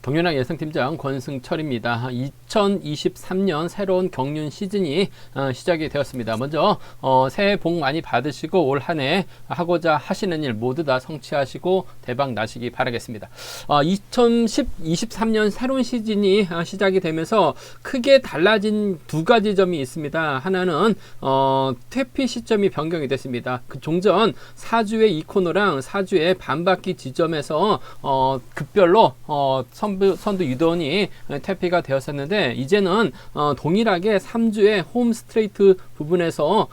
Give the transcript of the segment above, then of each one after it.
동현아 예상팀장 권승철입니다. 2023년 새로운 경륜 시즌이 시작이 되었습니다. 먼저 새해 복 많이 받으시고 올 한 해 하고자 하시는 일 모두 다 성취하시고 대박 나시기 바라겠습니다. 2023년 새로운 시즌이 시작이 되면서 크게 달라진 두 가지 점이 있습니다. 하나는 퇴피 시점이 변경이 됐습니다. 그 종전 4주의 이 코너랑 4주의 반바퀴 지점에서 급별로 선두 유도원이 퇴피가 되었었는데, 이제는 동일하게 3주의 홈 스트레이트 부분에서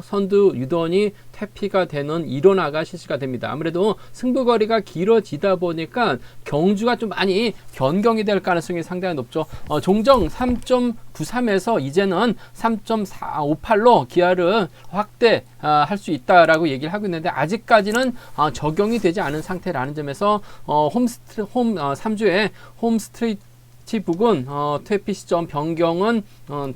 선두 유도원이 퇴피가 되는 일원화가 실시가 됩니다. 아무래도 승부거리가 길어지다 보니까 경주가 좀 많이 변경이 될 가능성이 상당히 높죠. 종정 3.93에서 이제는 3.458로 기아를 확대할 수 있다라고 얘기를 하고 있는데, 아직까지는 적용이 되지 않은 상태라는 점에서 3주의 홈 스트레이트 부분 퇴피 시점 변경은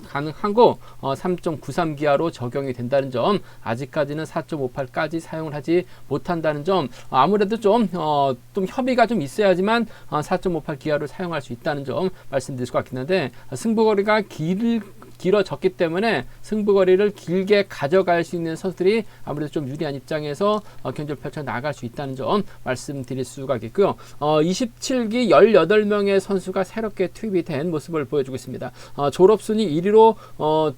가능하고 3.93 기아로 적용이 된다는 점, 아직까지는 4.58까지 사용을 하지 못한다는 점, 아무래도 좀 협의가 좀 있어야지만 4.58 기아로 사용할 수 있다는 점 말씀드릴 수가 있겠는데, 승부거리가 길어졌기 때문에 승부거리를 길게 가져갈 수 있는 선수들이 아무래도 좀 유리한 입장에서 경기를 펼쳐 나갈 수 있다는 점 말씀드릴 수가 있겠고요. 27기 18명의 선수가 새롭게 투입이 된 모습을 보여주고 있습니다. 졸업순위 1위로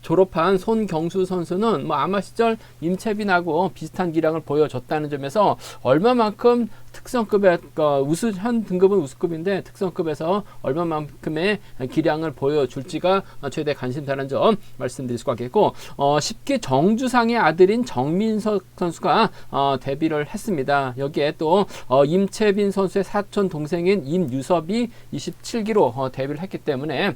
졸업한 손경수 선수는 아마 시절 임채빈하고 비슷한 기량을 보여줬다는 점에서 얼마만큼 특성급의 현 등급은 우수급인데 특성급에서 얼마만큼의 기량을 보여줄지가 최대 관심사라는 점 말씀드릴 수가 있겠고, 10기 정주상의 아들인 정민석 선수가 데뷔를 했습니다. 여기에 또 임채빈 선수의 사촌 동생인 임유섭이 27기로 데뷔를 했기 때문에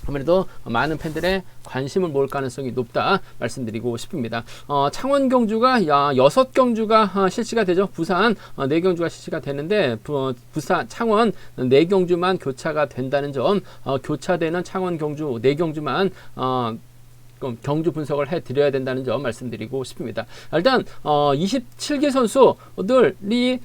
아무래도 많은 팬들의 관심을 모을 가능성이 높다 말씀드리고 싶습니다. 창원 경주가 6경주가 실시가 되죠. 부산 4경주가 실시가 되는데 부산 창원 4경주만 교차가 된다는 점, 교차되는 창원 경주 4경주만 경주 분석을 해드려야 된다는 점 말씀드리고 싶습니다. 일단 27기 선수들이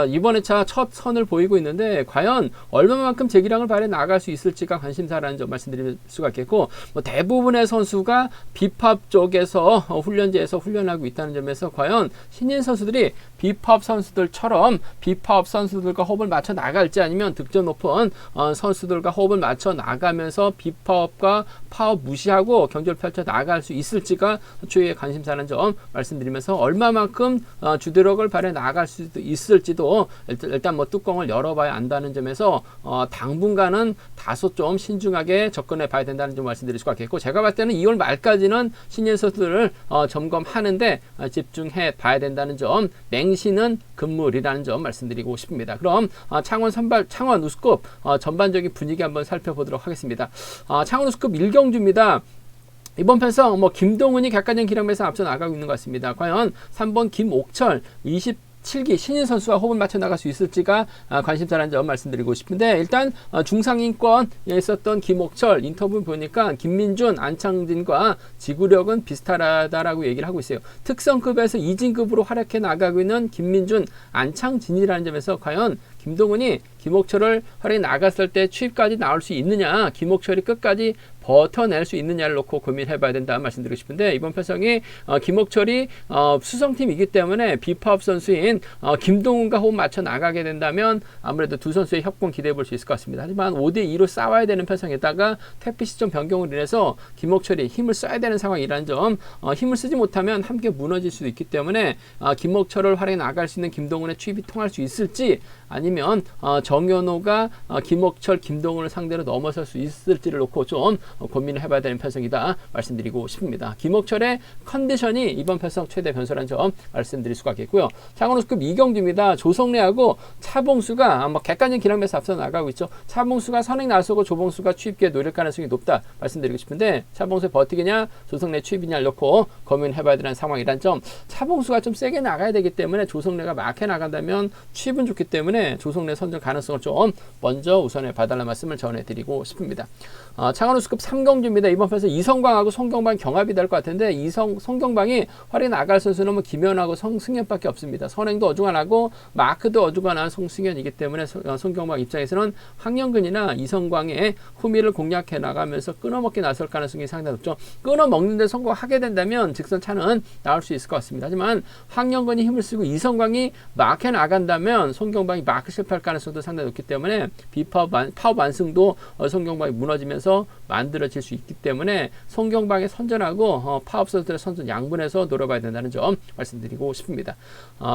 이번 회차 첫 선을 보이고 있는데, 과연 얼마만큼 제 기량을 발휘해 나갈 수 있을지가 관심사라는 점 말씀드릴 수가 있겠고, 대부분의 선수가 비팝 쪽에서 훈련지에서 훈련하고 있다는 점에서 과연 신인 선수들이 비팝 선수들처럼 비팝 선수들과 호흡을 맞춰 나갈지, 아니면 득점 높은 선수들과 호흡을 맞춰 나가면서 비팝과 파업 무시하고 경기를 펼쳐 나갈 수 있을지가 주의 관심사라는 점 말씀드리면서, 얼마만큼 주도력을 발휘해 나갈 수 있을지도 일단 뚜껑을 열어봐야 안다는 점에서 당분간은 다소 좀 신중하게 접근해 봐야 된다는 점 말씀드릴 수가 있겠고, 제가 봤을 때는 2월 말까지는 신인 선수들을 점검하는데 집중해 봐야 된다는 점, 맹신은 금물이라는 점 말씀드리고 싶습니다. 그럼 창원 우스급 전반적인 분위기 한번 살펴보도록 하겠습니다. 창원 우스급 1경주입니다. 이번 편성 김동훈이 객관적인 기량에서 앞서 나가고 있는 것 같습니다. 과연 3번 김옥철 27기 신인 선수와 호흡을 맞춰 나갈 수 있을지가 관심사라는 점 말씀드리고 싶은데, 일단 중상위권에 있었던 김옥철 인터뷰 보니까 김민준, 안창진과 지구력은 비슷하다라고 얘기를 하고 있어요. 특성급에서 2진급으로 활약해 나가고 있는 김민준, 안창진이라는 점에서 과연 김동훈이 김옥철을 활약해 나갔을 때 추입까지 나올 수 있느냐, 김옥철이 끝까지 버텨낼 수 있느냐를 놓고 고민해봐야 된다 말씀드리고 싶은데, 이번 편성이 김옥철이 수성팀이기 때문에 비파업 선수인 김동훈과 호흡 맞춰 나가게 된다면 아무래도 두 선수의 협공 기대해 볼 수 있을 것 같습니다. 하지만 5대2로 싸워야 되는 편성에다가 퇴피 시점 변경으로 인해서 김옥철이 힘을 써야 되는 상황이라는 점, 힘을 쓰지 못하면 함께 무너질 수도 있기 때문에 김옥철을 활약해 나갈 수 있는 김동훈의 추입이 통할 수 있을지, 아니면 정현호가 김옥철, 김동훈을 상대로 넘어설 수 있을지를 놓고 좀 고민을 해봐야 되는 편성이다 말씀드리고 싶습니다. 김옥철의 컨디션이 이번 편성 최대 변수라는 점 말씀드릴 수가 있겠고요. 창원 우스급 2경주입니다. 조성래하고 차봉수가 객관적인 기량에서 앞서 나가고 있죠. 차봉수가 선행 나서고 조봉수가 추입기에 노릴 가능성이 높다 말씀드리고 싶은데, 차봉수의 버티기냐 조성래 추입이냐를 놓고 고민해봐야 되는 상황이란 점, 차봉수가 좀 세게 나가야 되기 때문에 조성래가 막혀 나간다면 추입은 좋기 때문에 조성래 선정 가능성을 좀 먼저 우선해 봐달라는 말씀을 전해드리고 싶습니다. 창원 우스급 23경주입니다. 이번 편에서 이성광하고 송경방 경합이 될 것 같은데 송경방이 활약이 나갈 선수는 뭐 김연하고 송승현밖에 없습니다. 선행도 어중간하고 마크도 어중간한 송승현이기 때문에 송경방 입장에서는 황영근이나 이성광의 후미를 공략해 나가면서 끊어먹기 나설 가능성이 상당히 높죠. 끊어먹는데 성공하게 된다면 직선 차는 나올 수 있을 것 같습니다. 하지만 황영근이 힘을 쓰고 이성광이 마크해 나간다면 송경방이 마크 실패할 가능성도 상당히 높기 때문에 파업 완승도 송경방이 무너지면서 만들어질 수 있기 때문에 송경방의 선전하고 파업 선수들의 선전 양분해서 노려봐야 된다는 점 말씀드리고 싶습니다.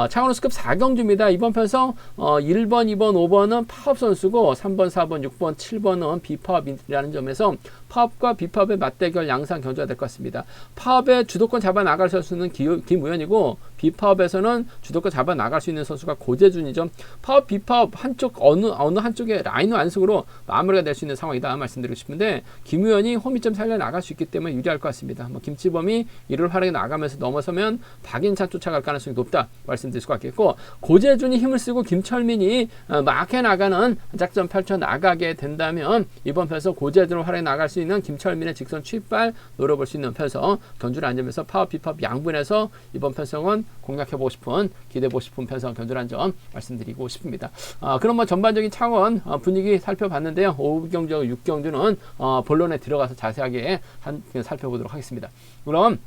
창원호수급 4경주입니다. 이번 편에서 1번, 2번, 5번은 파업 선수고 3번, 4번, 6번, 7번은 비파업이라는 점에서 파업과 비파업의 맞대결 양상 경주가 될 것 같습니다. 파업의 주도권 잡아 나갈 선수는 김우현이고 비파업에서는 주도권 잡아 나갈 수 있는 선수가 고재준이죠. 파업, 비파업 한쪽 어느 한쪽의 라인 완승으로 마무리가 될 수 있는 상황이다 말씀드리고 싶은데 김우현이 홈이점 살려 나갈 수 있기 때문에 유리할 것 같습니다. 김치범이 이를 활약에 나가면서 넘어서면 박인찬 쫓아갈 가능성이 높다 말씀드릴 수가 있겠고 고재준이 힘을 쓰고 김철민이 막해 나가는 작전 펼쳐 나가게 된다면 이번 편에서 고재준을 활약에 나갈 수 있는 김철민의 직선 취입발 노려볼 수 있는 편에서 견주를 앉으면서 파업, 비파업 양분해서 이번 편성은 공략해보고 싶은 기대해보고 싶은 편성 견주란 점 말씀드리고 싶습니다. 그럼 뭐 전반적인 창원 분위기 살펴봤는데요. 5경주, 6경주는 본론에 들어가서 자세하게 살펴보도록 하겠습니다. 그럼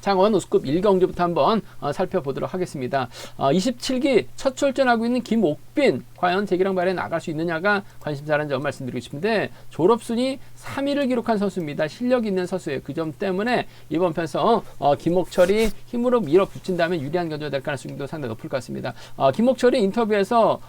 창원 우수급 1경주부터 한번 살펴보도록 하겠습니다. 27기 첫 출전하고 있는 김옥빈 과연 재기랑 발에 나갈 수 있느냐가 관심사라는 점 말씀드리고 싶은데 졸업순위 3위를 기록한 선수입니다. 실력 있는 선수예요. 그 점 때문에 이번 편에서 김옥철이 힘으로 밀어붙인다면 유리한 견주가 될 가능성도 상당히 높을 것 같습니다. 김옥철이 인터뷰에서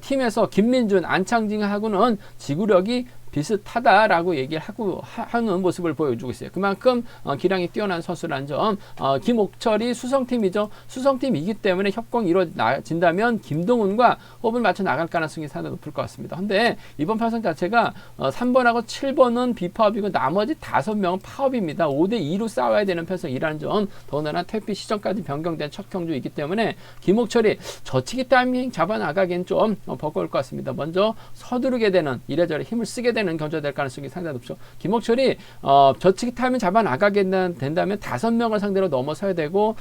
팀에서 김민준, 안창진하고는 지구력이 비슷하다라고 얘기를 하는 모습을 보여주고 있어요. 그만큼 기량이 뛰어난 선수라는 점. 김옥철이 수성팀이죠. 수성팀이기 때문에 협공이 이루어진다면 김동훈과 호흡을 맞춰 나갈 가능성이 상당히 높을 것 같습니다. 근데 이번 편성 자체가 3번하고 7번은 비파업이고 나머지 5명은 파업입니다. 5대2로 싸워야 되는 편성이라는 점. 더군다나 퇴피 시점까지 변경된 첫 경주이기 때문에 김옥철이 저치기 타이밍 잡아나가기엔 좀 버거울 것 같습니다. 먼저 서두르게 되는 이래저래 힘을 쓰게 되는 견주가 될 가능성이 상당히 높죠. 김옥철이 저치기 타이밍 잡아나가게 된다면 5명을 상대로 넘어서야 되고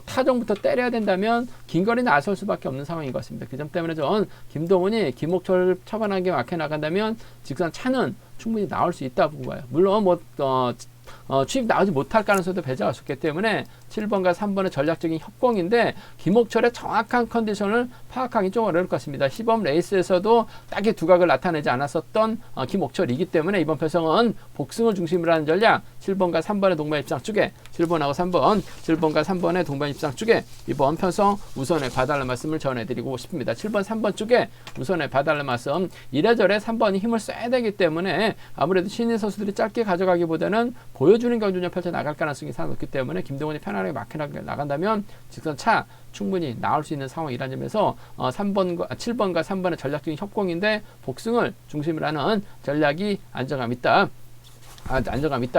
타정부터 때려야 된다면 긴 거리 나설 수밖에 없는 상황인 것 같습니다. 그 점 때문에 전 김동훈이 김옥철을 처반하게 막혀 나간다면 직선 차는 충분히 나올 수 있다고 봐요. 물론 취입 나오지 못할 가능성도 배제할 수 있기 때문에 7번과 3번의 전략적인 협공인데 김옥철의 정확한 컨디션을 파악하기 좀 어려울 것 같습니다. 시범 레이스에서도 딱히 두각을 나타내지 않았었던 김옥철이기 때문에 이번 편성은 복승을 중심으로 하는 전략 7번과 3번의 동반 입상 쪽에 7번하고 3번, 7번과 3번의 동반 입상 쪽에 이번 편성 우선에 봐달라는 말씀을 전해드리고 싶습니다. 7번, 3번 쪽에 우선에 봐달라는 말씀 이래저래 3번이 힘을 써야 되기 때문에 아무래도 신인 선수들이 짧게 가져가기보다는 보여주는 경주를 펼쳐 나갈 가능성이 상당히 높기 때문에 김동훈이 편안하게 막혀 나간다면 직선 차 충분히 나올 수 있는 상황이라는 점에서 7번과 3번의 전략적인 협공인데 복승을 중심으로 하는 전략이 안정감 있다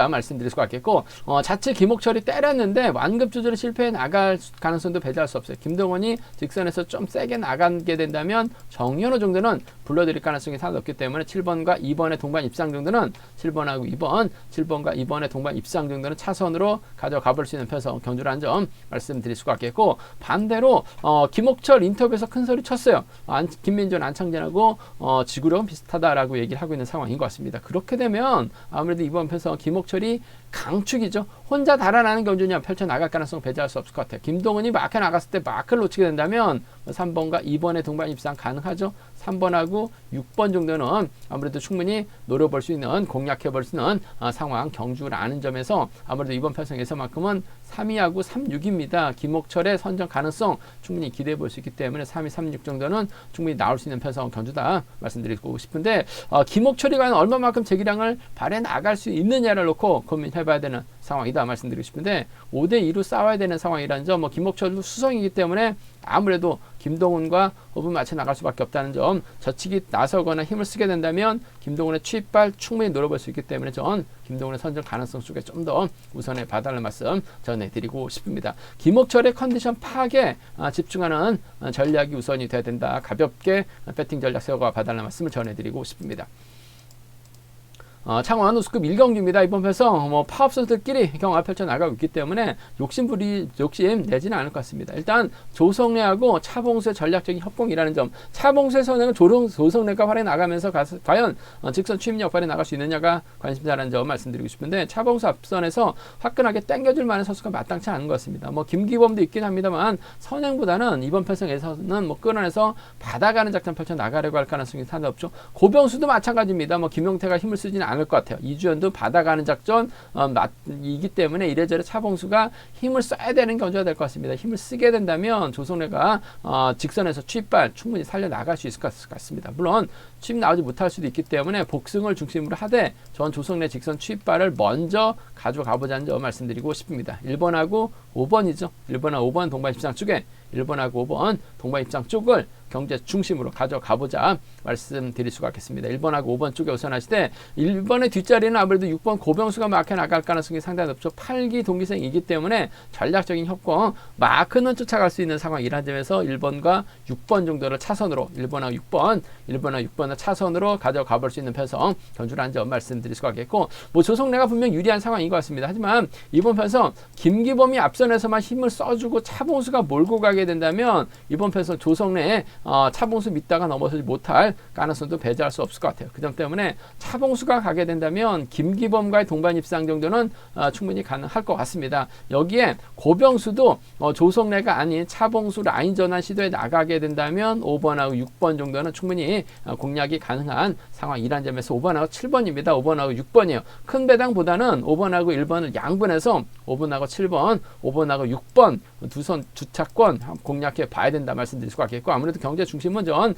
말씀드릴 수가 있겠고 자칫 김옥철이 때렸는데 완급 조절에 실패해 나갈 가능성도 배제할 수 없어요. 김동원이 직선에서 좀 세게 나가게 된다면 정현호 정도는 불러드릴 가능성이 상당히 높기 때문에 7번과 2번의 동반 입상 정도는 7번하고 2번, 7번과 2번의 동반 입상 정도는 차선으로 가져가 볼 수 있는 편성 견주라는 점 말씀드릴 수가 있겠고 반대로 김옥철 인터뷰에서 큰 소리 쳤어요. 김민준, 안창진하고 지구력은 비슷하다라고 얘기를 하고 있는 상황인 것 같습니다. 그렇게 되면 아무래도 이번 편에서 김옥철이 강축이죠. 혼자 달아나는 경주냐 펼쳐나갈 가능성 배제할 수 없을 것 같아요. 김동훈이 마크 나갔을 때 마크를 놓치게 된다면 3번과 2번의 동반 입상 가능하죠. 3번하고 6번 정도는 아무래도 충분히 노려볼 수 있는 공략해볼 수 있는 상황 경주라는 점에서 아무래도 이번 편성에서만큼은 3위하고 3, 6입니다. 김옥철의 선정 가능성 충분히 기대해 볼 수 있기 때문에 3위, 3, 6 정도는 충분히 나올 수 있는 편성 견주다 말씀드리고 싶은데 김옥철이 과연 얼마만큼 재기량을 발해 나갈 수 있느냐를 놓고 고민해봐야 되는 상황이다 말씀드리고 싶은데 5대2로 싸워야 되는 상황이라는 점 김옥철도 수성이기 때문에 아무래도 김동훈과 호흡을 맞춰 나갈 수밖에 없다는 점 저치기 나서거나 힘을 쓰게 된다면 김동훈의 취입발 충분히 노려볼 수 있기 때문에 전 김동훈의 선정 가능성 쪽에 좀 더 우선에 봐달라는 말씀 전해드리고 싶습니다. 김옥철의 컨디션 파악에 집중하는 전략이 우선이 돼야 된다. 가볍게 배팅 전략 세워가 봐달라는 말씀을 전해드리고 싶습니다. 창원 우수급 1경기입니다. 이번 편성 파업 선수들끼리 경합 펼쳐 나가고 있기 때문에 욕심 내지는 않을 것 같습니다. 일단 조성래하고 차봉수의 전략적인 협공이라는 점, 차봉수의 선행은 조성래가 활에 나가면서 과연 직선 추임력 발휘 나갈 수 있느냐가 관심사라는 점 말씀드리고 싶은데, 차봉수 앞선에서 화끈하게 땡겨줄 만한 선수가 마땅치 않은 것 같습니다. 김기범도 있긴 합니다만 선행보다는 이번 편성에서는 끌어내서 받아가는 작전 펼쳐 나가려고 할 가능성이 상당히 없죠. 고병수도 마찬가지입니다. 김용태가 힘을 쓰지는 않을 것 같아요. 이주연도 받아가는 작전 이기 때문에 이래저래 차봉수가 힘을 써야 되는 경우가 될 것 같습니다. 힘을 쓰게 된다면 조성래가 직선에서 취입발 충분히 살려 나갈 수 있을 것 같습니다. 물론 취입 나오지 못할 수도 있기 때문에 복승을 중심으로 하되 전 조성래 직선 취입발을 먼저 가져가보자는 점 말씀드리고 싶습니다. 1번하고 5번이죠. 1번하고 5번 동반 입장 쪽에 1번하고 5번 동반 입장 쪽을 경제 중심으로 가져가보자 말씀드릴 수가 있겠습니다. 1번하고 5번 쪽에 우선하시되 1번의 뒷자리는 아무래도 6번 고병수가 마크에 나갈 가능성이 상당히 높죠. 8기 동기생이기 때문에 전략적인 협공 마크는 쫓아갈 수 있는 상황이라는 점에서 1번과 6번 정도를 차선으로 1번하고 6번을 차선으로 가져가 볼 수 있는 편성 견주라는 점 말씀드릴 수가 있겠고, 조성래가 분명 유리한 상황인 것 같습니다. 하지만 이번 편성 김기범이 앞선에서만 힘을 써주고 차봉수가 몰고 가게 된다면 이번 편성 조성래의 차봉수 믿다가 넘어서지 못할 가능성도 배제할 수 없을 것 같아요. 그 점 때문에 차봉수가 가게 된다면 김기범과의 동반 입상 정도는 충분히 가능할 것 같습니다. 여기에 고병수도 조성래가 아닌 차봉수 라인 전환 시도에 나가게 된다면 5번하고 6번 정도는 충분히 공략이 가능한 상황이란 점에서 5번하고 7번입니다. 5번하고 6번이에요. 큰 배당보다는 5번하고 1번을 양분해서 5번하고 7번, 5번하고 6번 두 차권 공략해 봐야 된다 말씀드릴 수가 있겠고, 아무래도 경제 중심은 전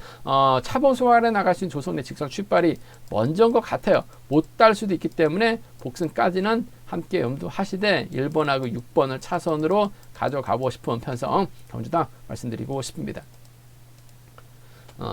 차봉수 활에 나갈 수 있는 조성래 직선 취발이 먼저인 것 같아요. 못 딸 수도 있기 때문에 복승까지는 함께 염두하시되 1번하고 6번을 차선으로 가져가고 싶은 편성 경주다 말씀드리고 싶습니다.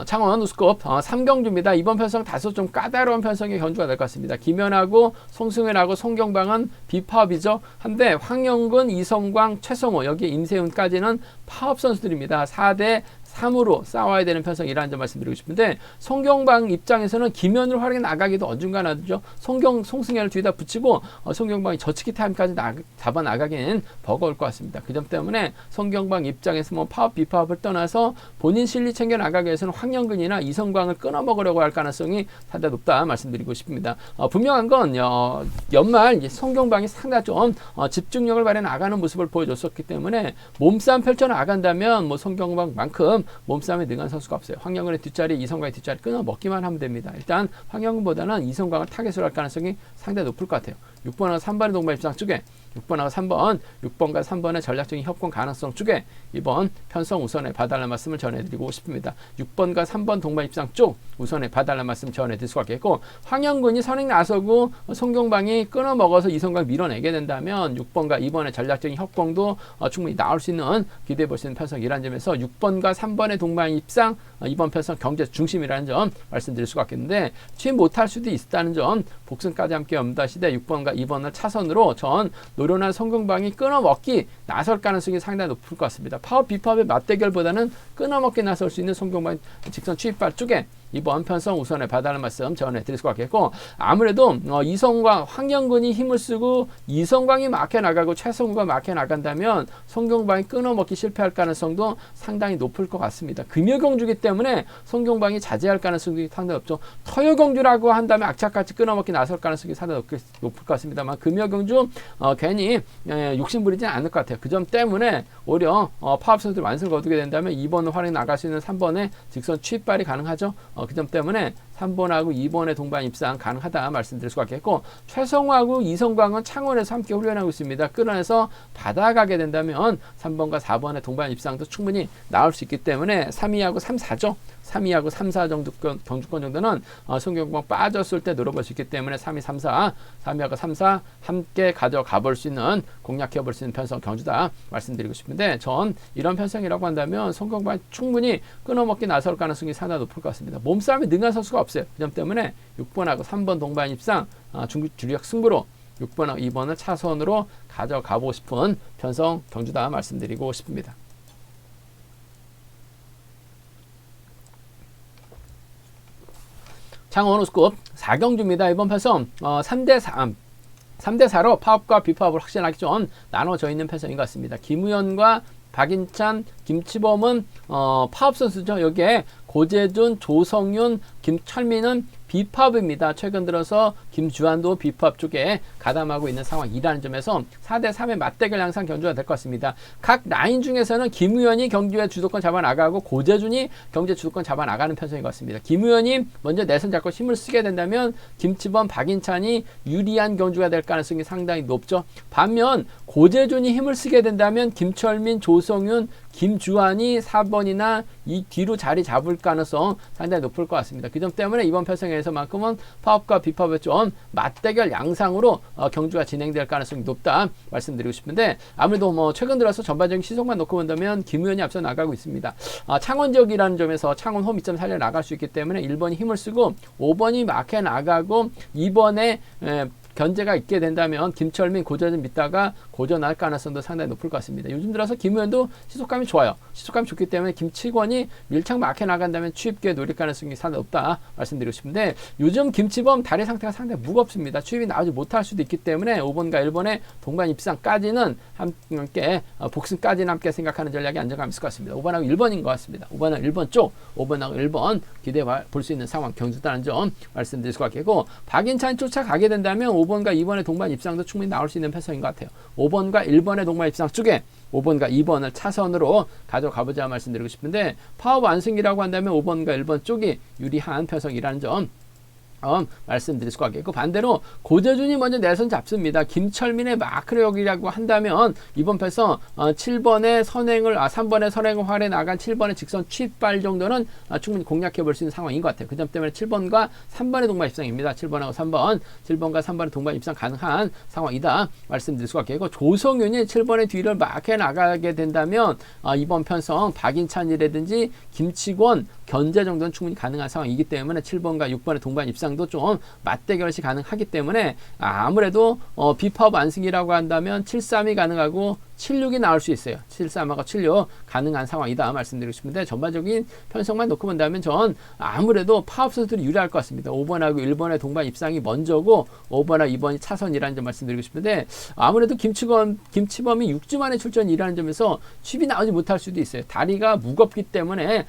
창원 우스컵 3경주입니다. 이번 편성 다소 좀 까다로운 편성의 견주가 될 것 같습니다. 김현하고 송승현하고 송경방은 비파업이죠. 한데 황영근, 이성광, 최성호, 여기 임세훈까지는 파업 선수들입니다. 4대 3으로 싸워야 되는 편성이라는 점 말씀드리고 싶은데, 송경방 입장에서는 김현을 활용해 나가기도 어중간하죠. 송승현을 뒤에다 붙이고 송경방이 저치기 타임까지 잡아 나가기는 버거울 것 같습니다. 그 점 때문에 송경방 입장에서 파업 비파업을 떠나서 본인 실리 챙겨 나가기 위해서는 황영근이나 이성광을 끊어먹으려고 할 가능성이 상당히 높다 말씀드리고 싶습니다. 분명한 건 연말 송경방이 상당히 좀 집중력을 발휘해 나가는 모습을 보여줬었기 때문에 몸싸움 펼쳐 나간다면 송경방만큼 몸싸움에 능한 선수가 없어요. 황영근의 뒷자리, 이성광의 뒷자리 끊어 먹기만 하면 됩니다. 일단 황영근보다는 이성광을 타겟으로 할 가능성이 상당히 높을 것 같아요. 6번하고 3번의 동반 입장 쪽에 6번하고 3번, 6번과 3번의 전략적인 협공 가능성 쪽에 이번 편성 우선에 봐달라는 말씀을 전해드리고 싶습니다. 6번과 3번 동반 입장 쪽 우선에 봐달라는 말씀 전해드릴 수가 있겠고, 황영근이 선행 나서고 송경방이 끊어먹어서 이성광 밀어내게 된다면 6번과 2번의 전략적인 협공도 충분히 나올 수 있는 기대해 볼 수 있는 편성이라는 점에서 6번과 3번의 동반 입상 이번 편성 경제 중심이라는 점 말씀드릴 수가 있겠는데, 취임 못할 수도 있다는 점 복승까지 함께 염두하시되 6번과 2번을 차선으로 전 노련한 송경방이 끊어먹기 나설 가능성이 상당히 높을 것 같습니다. 파업 비파업의 맞대결보다는 끊어먹기 나설 수 있는 송경방 직선 취입발 쪽에 이번 편성 우선에 봐달라는 말씀 전해드릴 수가 있겠고, 아무래도 이성광, 황영근이 힘을 쓰고 이성광이 막혀 나가고 최성우가 막혀 나간다면 송경방이 끊어먹기 실패할 가능성도 상당히 높을 것 같습니다. 금요경주기 때문에 송경방이 자제할 가능성이 상당히 높죠. 터요경주라고 한다면 악착같이 끊어먹기 나설 가능성이 상당히 높을 것 같습니다만, 금요경주 괜히 욕심부리지는 않을 것 같아요. 그 점 때문에 오히려 파업 선수들 완승을 거두게 된다면 2번을 활용해 나갈 수 있는 3번의 직선 취입발이 가능하죠. 그 점 때문에 3번하고 2번의 동반 입상 가능하다 말씀드릴 수가 있겠고, 최성화하고 이성광은 창원에서 함께 훈련하고 있습니다. 끌어내서 받아가게 된다면 3번과 4번의 동반 입상도 충분히 나올 수 있기 때문에 3위하고 3, 4죠. 3위하고 3, 4 정도 경주권 정도는 송경방 빠졌을 때 노려볼 수 있기 때문에 3위, 3, 4, 3위하고 3, 4 함께 가져가 볼 수 있는, 공략해 볼 수 있는 편성 경주다 말씀드리고 싶은데, 전 이런 편성이라고 한다면 송경방이 충분히 끊어먹기 나설 가능성이 상당히 높을 것 같습니다. 몸싸움에 능한 선수가 없어요. 그 점 때문에 6번하고 3번 동반 입상 주력 승부로 6번하고 2번을 차선으로 가져가고 싶은 편성 경주다 말씀드리고 싶습니다. 창원 우스급 4경주입니다. 이번 편성 3대4로 파업과 비파업을 확실하게 좀 나눠져 있는 편성인 것 같습니다. 김우현과 박인찬, 김치범은 파업 선수죠. 여기에 고재준, 조성윤, 김철민은 비파업입니다. 최근 들어서 김주환도 비파업 쪽에 가담하고 있는 상황이라는 점에서 4대3의 맞대결 양상 경주가 될 것 같습니다. 각 라인 중에서는 김우현이 경주의 주도권 잡아나가고 고재준이 경주의 주도권 잡아나가는 편성인 것 같습니다. 김우현이 먼저 내선 잡고 힘을 쓰게 된다면 김치범, 박인찬이 유리한 경주가 될 가능성이 상당히 높죠. 반면 고재준이 힘을 쓰게 된다면 김철민, 조성윤, 김주환이 4번이나 이 뒤로 자리 잡을 가능성 상당히 높을 것 같습니다. 그 점 때문에 이번 편성에서만큼은 파업과 비파업의 좀 맞대결 양상으로 경주가 진행될 가능성이 높다 말씀드리고 싶은데, 아무래도 뭐 최근 들어서 전반적인 시속만 놓고 본다면 김우현이 앞서 나가고 있습니다. 창원 지역이라는 점에서 창원 홈 2점 살려 나갈 수 있기 때문에 1번이 힘을 쓰고 5번이 막해 나가고 2번에 견제가 있게 된다면 김철민, 고재준 믿다가 고전할 가능성도 상당히 높을 것 같습니다. 요즘 들어서 김우현도 시속감이 좋아요. 시속감이 좋기 때문에 김치권이 밀착 막혀 나간다면 추입기에 노릴 가능성이 상당히 높다 말씀드리고 싶은데, 요즘 김치범 다리 상태가 상당히 무겁습니다. 추입이 나오지 못할 수도 있기 때문에 5번과 1번의 동반 입상까지는 함께 복승까지는 함께 생각하는 전략이 안정감 있을 것 같습니다. 5번하고 1번인 것 같습니다. 5번하고 1번 쪽, 5번하고 1번 기대해 볼 수 있는 상황 경주다는 점 말씀드릴 수 같겠고, 박인찬이 쫓아가게 된다면 5번과 2번의 동반 입상도 충분히 나올 수 있는 편성인 것 같아요. 5번과 1번의 동반 입상 쪽에 5번과 2번을 차선으로 가져가보자 말씀드리고 싶은데, 파업 완승이라고 한다면 5번과 1번 쪽이 유리한 편성이라는 점 말씀드릴 수가 있겠고, 반대로 고재준이 먼저 내선 잡습니다. 김철민의 마크력이라고 한다면 이번 편성 7번의 선행을 3번의 선행을 활에 나간 7번의 직선 취발 정도는 충분히 공략해 볼 수 있는 상황인 것 같아요. 그 점 때문에 7번과 3번의 동반 입상입니다. 7번과 3번의 동반 입상 가능한 상황이다 말씀드릴 수가 있겠고, 조성윤이 7번의 뒤를 막해 나가게 된다면 이번 편성 박인찬이라든지 김치권 견제 정도는 충분히 가능한 상황이기 때문에 7번과 6번의 동반 입상도 좀 맞대결시 가능하기 때문에 아무래도 비파업 완승이라고 한다면 7-3이 가능하고 7-6이 나올 수 있어요. 7-3하고 7-6 가능한 상황이다 말씀드리고 싶은데, 전반적인 편성만 놓고 본다면 전 아무래도 파업 선수들이 유리할 것 같습니다. 5번하고 1번의 동반 입상이 먼저고 5번하고 2번이 차선이라는 점 말씀드리고 싶은데, 아무래도 김치범이 6주 만에 출전이라는 점에서 취입이 나오지 못할 수도 있어요. 다리가 무겁기 때문에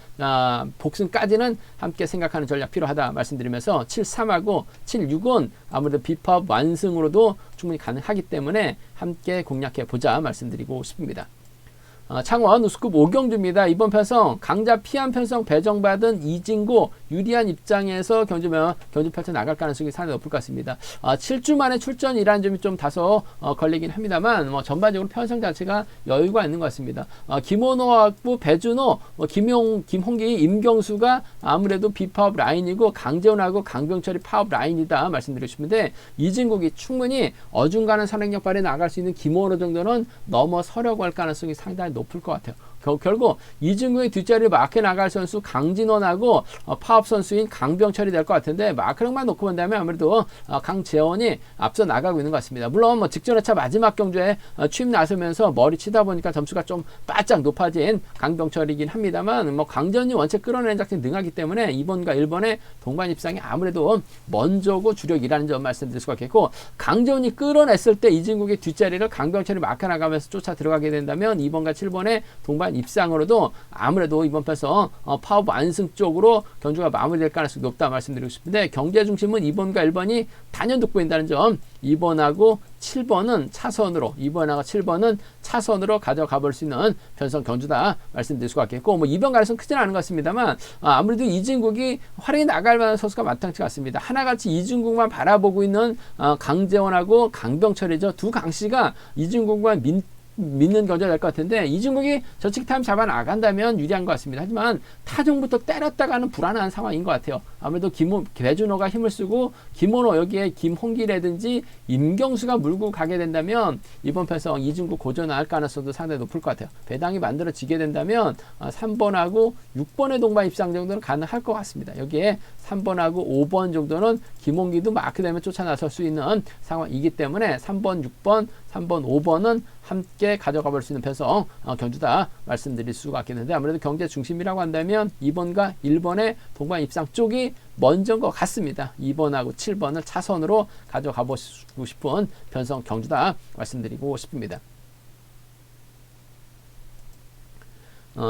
복승까지는 함께 생각하는 전략 필요하다 말씀드리면서 7-3하고 7-6은 아무래도 비파업 완승으로도 충분히 가능하기 때문에 함께 공략해 보자 말씀드리고 싶습니다. 창원 우스급 5경주입니다. 이번 편성 강자 피한 편성 배정받은 이진구 유리한 입장에서 경주 펼쳐 나갈 가능성이 상당히 높을 것 같습니다. 7주 만에 출전이라는 점이 좀 다소 걸리긴 합니다만 전반적으로 편성 자체가 여유가 있는 것 같습니다. 김원호하고 배준호, 김홍기, 임경수가 아무래도 비파업 라인이고 강재훈하고 강병철이 파업 라인이다 말씀드리고 싶은데, 이진국이 충분히 어중간한 선행력 발휘에 나갈 수 있는 김원호 정도는 넘어서려고 할 가능성이 상당히 높을 것 같아요. 결국 이진국의 뒷자리를 마크에 나갈 선수 강진원하고 파업 선수인 강병철이 될 것 같은데, 마크력만 놓고 본다면 아무래도 강재원이 앞서 나가고 있는 것 같습니다. 물론 직전 회차 마지막 경주에 취임 나서면서 머리 치다 보니까 점수가 좀 바짝 높아진 강병철이긴 합니다만, 강재원이 원체 끌어내는 작전이 능하기 때문에 2번과 1번의 동반 입상이 아무래도 먼저고 주력이라는 점 말씀드릴 수가 있겠고, 강재원이 끌어냈을 때 이진국의 뒷자리를 강병철이 마크에 나가면서 쫓아 들어가게 된다면 2번과 7번의 동반 입상으로도 아무래도 이번 편성 파업 완승 쪽으로 경주가 마무리될 가능성이 높다 말씀드리고 싶은데, 경제 중심은 2번과 1번이 단연 돋보인다는 점, 2번하고 7번은 차선으로 가져가 볼 수 있는 편성 경주다 말씀드릴 수가 있겠고, 2번 가능성 크지는 않은 것 같습니다만, 아무래도 이진국이 활약이 나갈 만한 선수가 마땅치 않습니다. 하나같이 이진국만 바라보고 있는 강재원하고 강병철이죠. 두 강씨가 이진국만 믿는 경주가 될 것 같은데, 이진국이 저측 타임 잡아 나간다면 유리한 것 같습니다. 하지만 타종부터 때렸다가는 불안한 상황인 것 같아요. 아무래도 배준호가 힘을 쓰고 김원호, 여기에 김홍기라든지 임경수가 물고 가게 된다면 이번 편성 이진국 고전할 가능성도 상당히 높을 것 같아요. 배당이 만들어지게 된다면 3번하고 6번의 동반 입상 정도는 가능할 것 같습니다. 여기에 3번하고 5번 정도는 김홍기도 마크되면 쫓아 나설 수 있는 상황이기 때문에 3번, 6번, 3번, 5번은 함께 가져가 볼 수 있는 편성 경주다 말씀드릴 수가 있겠는데, 아무래도 경제 중심이라고 한다면 2번과 1번의 동반 입상 쪽이 먼저인 것 같습니다. 2번하고 7번을 차선으로 가져가 보시고 싶은 편성 경주다 말씀드리고 싶습니다.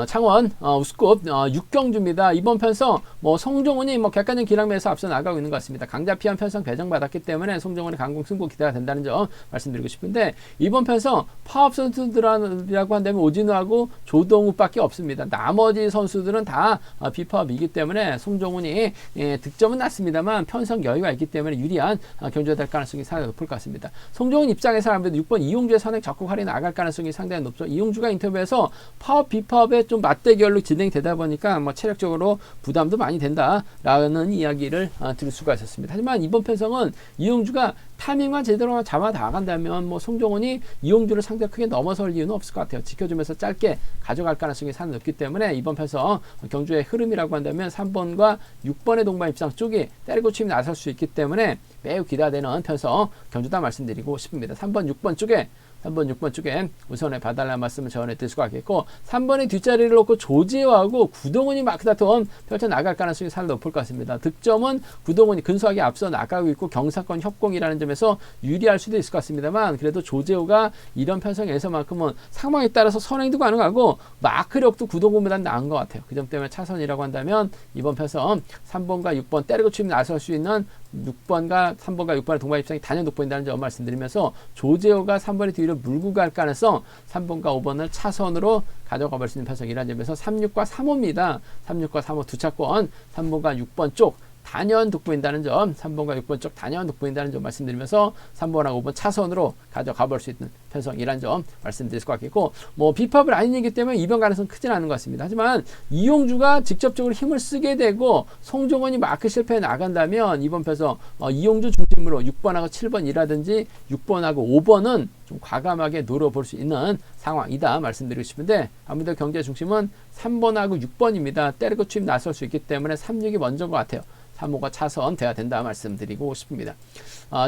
창원 우스급 6경주입니다. 이번 편성 송종훈이 객관적 기량면에서 앞서 나가고 있는 것 같습니다. 강자 피한 편성 배정받았기 때문에 송종훈의 강공 승부 기대가 된다는 점 말씀드리고 싶은데, 이번 편성 파업 선수들이라고 한다면 오진우하고 조동욱밖에 없습니다. 나머지 선수들은 다 비파업이기 때문에 송종훈이 득점은 낮습니다만 편성 여유가 있기 때문에 유리한 경주가 될 가능성이 상당히 높을 것 같습니다. 송종훈 입장에서 아무래도 6번 이용주의 선행 적극 할인 나갈 가능성이 상당히 높죠. 이용주가 인터뷰에서 파업 비파업에 좀 맞대결로 진행되다 보니까 체력적으로 부담도 많이 된다라는 이야기를 들을 수가 있었습니다. 하지만 이번 편성은 이용주가 타이밍만 제대로 잡아 나간다면 송종훈이 이용주를 상대로 크게 넘어설 이유는 없을 것 같아요. 지켜주면서 짧게 가져갈 가능성이 상당히 높기 때문에 이번 편성 경주의 흐름이라고 한다면 3번과 6번의 동반 입장 쪽이 때리고 치면 나설 수 있기 때문에 매우 기대되는 편성 경주다 말씀드리고 싶습니다. 3번, 6번 쪽에 3번, 6번 쪽에 우선에 봐달라는 말씀을 전해드릴 수가 있겠고, 3번의 뒷자리를 놓고 조지호하고 구동훈이 마크다툼 펼쳐나갈 가능성이 상당히 높을 것 같습니다. 득점은 구동훈이 근소하게 앞서 나가고 있고 경사권 협공이라는 점에서 유리할 수도 있을 것 같습니다만, 그래도 조지호가 이런 편성에서만큼은 상황에 따라서 선행도 가능하고 마크력도 구동훈보다는 나은 것 같아요. 그 점 때문에 차선이라고 한다면 이번 편성 3번과 6번 때리고 치면 나설 수 있는 6번과 3번과 6번의 동반 입장이 단연 돋보인다는 점 말씀드리면서, 조재호가 3번의 뒤로 물고 갈 가능성 3번과 5번을 차선으로 가져가 볼 수 있는 편성이라는 점에서 36과 3호입니다. 36과 3호 두 차권 3번과 6번 쪽 단연 돋보인다는 점, 3번과 6번 쪽 단연 돋보인다는 점 말씀드리면서 3번하고 5번 차선으로 가져가 볼 수 있는 편성이라는 점 말씀드릴 수 같겠고, 비팝을 아니기 때문에 이변 가능성 크지는 않은 것 같습니다. 하지만 이용주가 직접적으로 힘을 쓰게 되고 송종원이 마크 실패에 나간다면 이번 편성 이용주 중심으로 6번하고 7번이라든지 6번하고 5번은 좀 과감하게 노려볼 수 있는 상황이다 말씀드리고 싶은데, 아무래도 경제 중심은 3번하고 6번입니다. 때리고 추임 나설 수 있기 때문에 3, 6이 먼저인 것 같아요. 3호가 차선 돼야 된다 말씀드리고 싶습니다.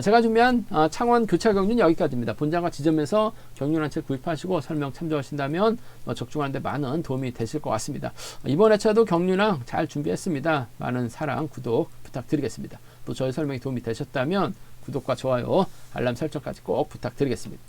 제가 준비한 창원 교차 경륜 여기까지입니다. 본장과 지점에서 경륜 한 채 구입하시고 설명 참조하신다면 적중하는 데 많은 도움이 되실 것 같습니다. 이번 회차도 경륜왕 잘 준비했습니다. 많은 사랑, 구독 부탁드리겠습니다. 또 저희 설명이 도움이 되셨다면 구독과 좋아요, 알람 설정까지 꼭 부탁드리겠습니다.